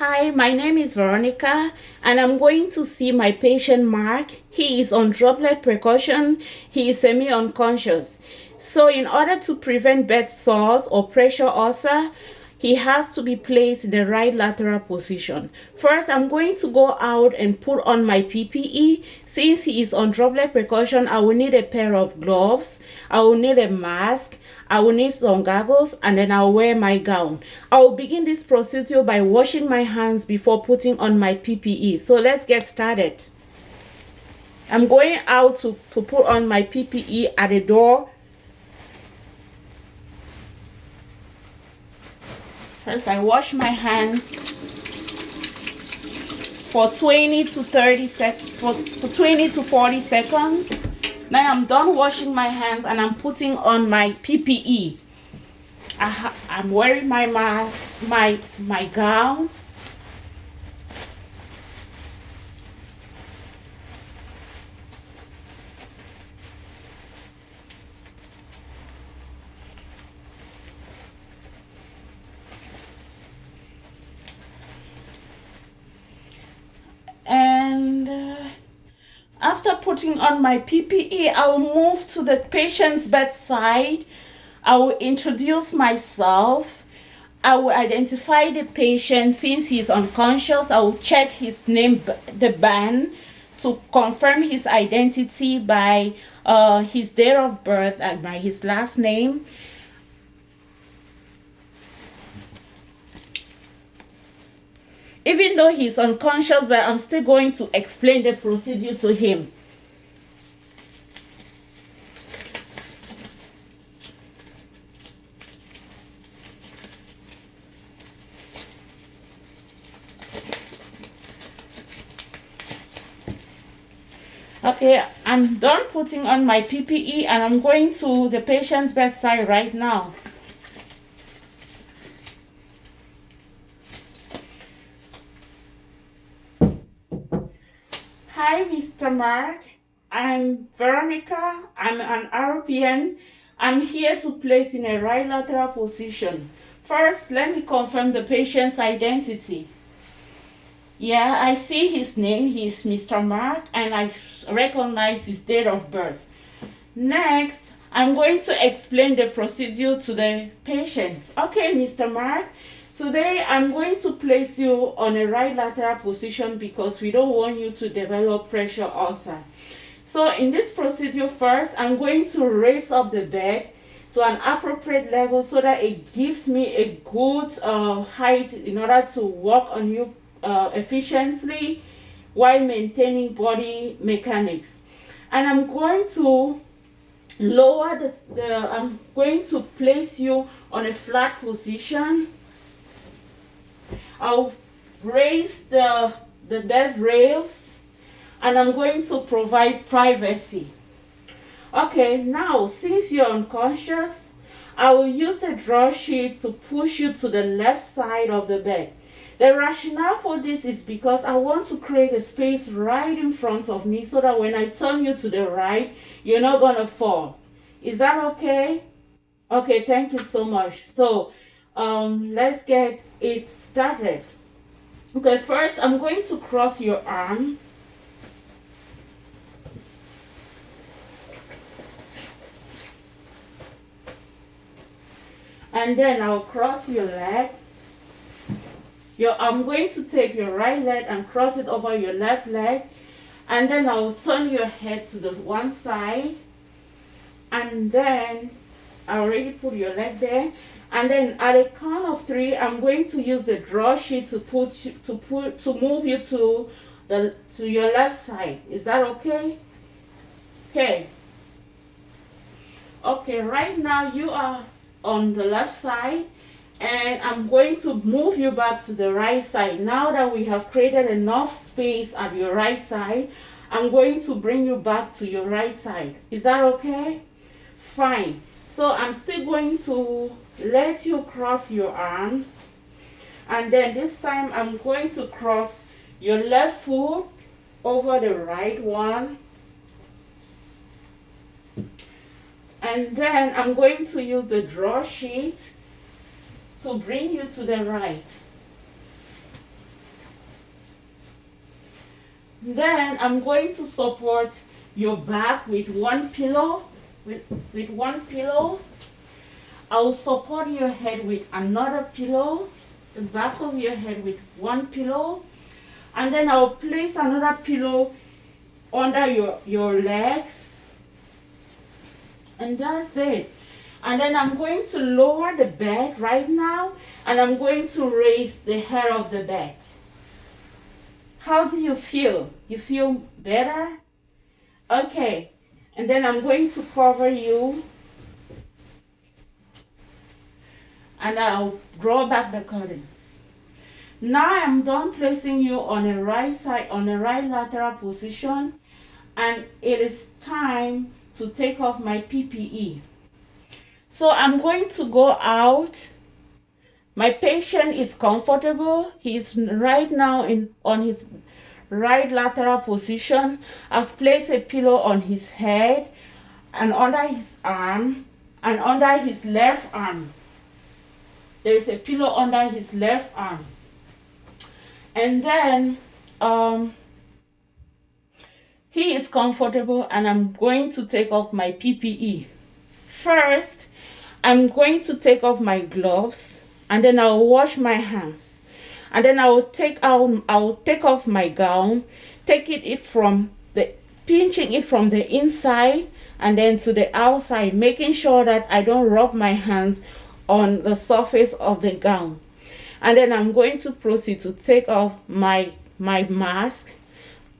Hi, my name is Veronica, and I'm going to see my patient Mark. He is on droplet percussion. He is semi-unconscious. So in order to prevent bed sores or pressure ulcer, he has to be placed in the right lateral position. First, I'm going to go out and put on my PPE. Since he is on droplet percussion, I will need a pair of gloves. I will need a mask. I will need some goggles, and then I'll wear my gown. I will begin this procedure by washing my hands before putting on my PPE. So let's get started. I'm going out to put on my PPE at the door. First, I wash my hands for 20 to 30 seconds, for 20 to 40 seconds. Now I'm done washing my hands and I'm putting on my PPE. I'm wearing my gown. And after putting on my PPE, I will move to the patient's bedside. I will introduce myself. I will identify the patient. Since he's unconscious, I will check his name, the band, to confirm his identity by his date of birth and by his last name. Even though he's unconscious, but I'm still going to explain the procedure to him. Okay, I'm done putting on my PPE and I'm going to the patient's bedside right now. Hi, Mr. Mark. I'm Veronica. I'm an RPN. I'm here to place in a right lateral position. First, let me confirm the patient's identity. Yeah, I see his name. He's Mr. Mark, and I recognize his date of birth. Next, I'm going to explain the procedure to the patient. Okay, Mr. Mark. Today, I'm going to place you on a right lateral position because we don't want you to develop pressure ulcer. So in this procedure, first, I'm going to raise up the bed to an appropriate level so that it gives me a good height in order to work on you efficiently while maintaining body mechanics. And I'm going to lower I'm going to place you on a flat position. I'll raise the bed rails and I'm going to provide privacy. Okay, now since you're unconscious, I will use the draw sheet to push you to the left side of the bed. The rationale for this is because I want to create a space right in front of me so that when I turn you to the right, you're not going to fall. Is that okay? Okay, thank you so much. So let's get it started. Okay, first I'm going to cross your arm. And then I'll cross your leg. I'm going to take your right leg and cross it over your left leg. And then I'll turn your head to the one side. And then I already put your leg there. And then at a count of 3, I'm going to use the draw sheet to move you to your left side. Is that okay? Okay. Okay, right now you are on the left side and I'm going to move you back to the right side. Now that we have created enough space at your right side, I'm going to bring you back to your right side. Is that okay? Fine. So I'm still going to let you cross your arms, and then this time I'm going to cross your left foot over the right one. And then I'm going to use the draw sheet to bring you to the right. Then I'm going to support your back with one pillow. With one pillow. I'll support your head with another pillow. The back of your head with one pillow. And then I'll place another pillow under your legs. And that's it. And then I'm going to lower the bed right now. And I'm going to raise the head of the bed. How do you feel? You feel better? Okay. And then I'm going to cover you. And I'll draw back the curtains. Now I'm done placing you on the right side, on the right lateral position. And it is time to take off my PPE. So I'm going to go out. My patient is comfortable. He's right now on his right lateral position. I've placed a pillow on his head and under his arm and under his left arm. There is a pillow under his left arm. And then he is comfortable and I'm going to take off my PPE. First, I'm going to take off my gloves and then I'll wash my hands. And then I'll take off my gown, pinching it from the inside and then to the outside, making sure that I don't rub my hands on the surface of the gown. And then I'm going to proceed to take off my mask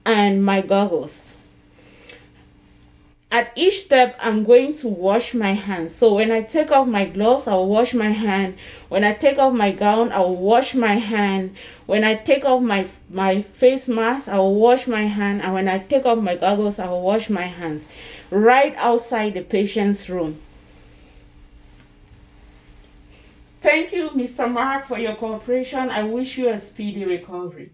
and my goggles. At each step, I'm going to wash my hands. So when I take off my gloves, I'll wash my hand. When I take off my gown, I'll wash my hand. When I take off my face mask, I'll wash my hand. And when I take off my goggles, I'll wash my hands. Right outside the patient's room. Thank you, Mr. Mark, for your cooperation. I wish you a speedy recovery.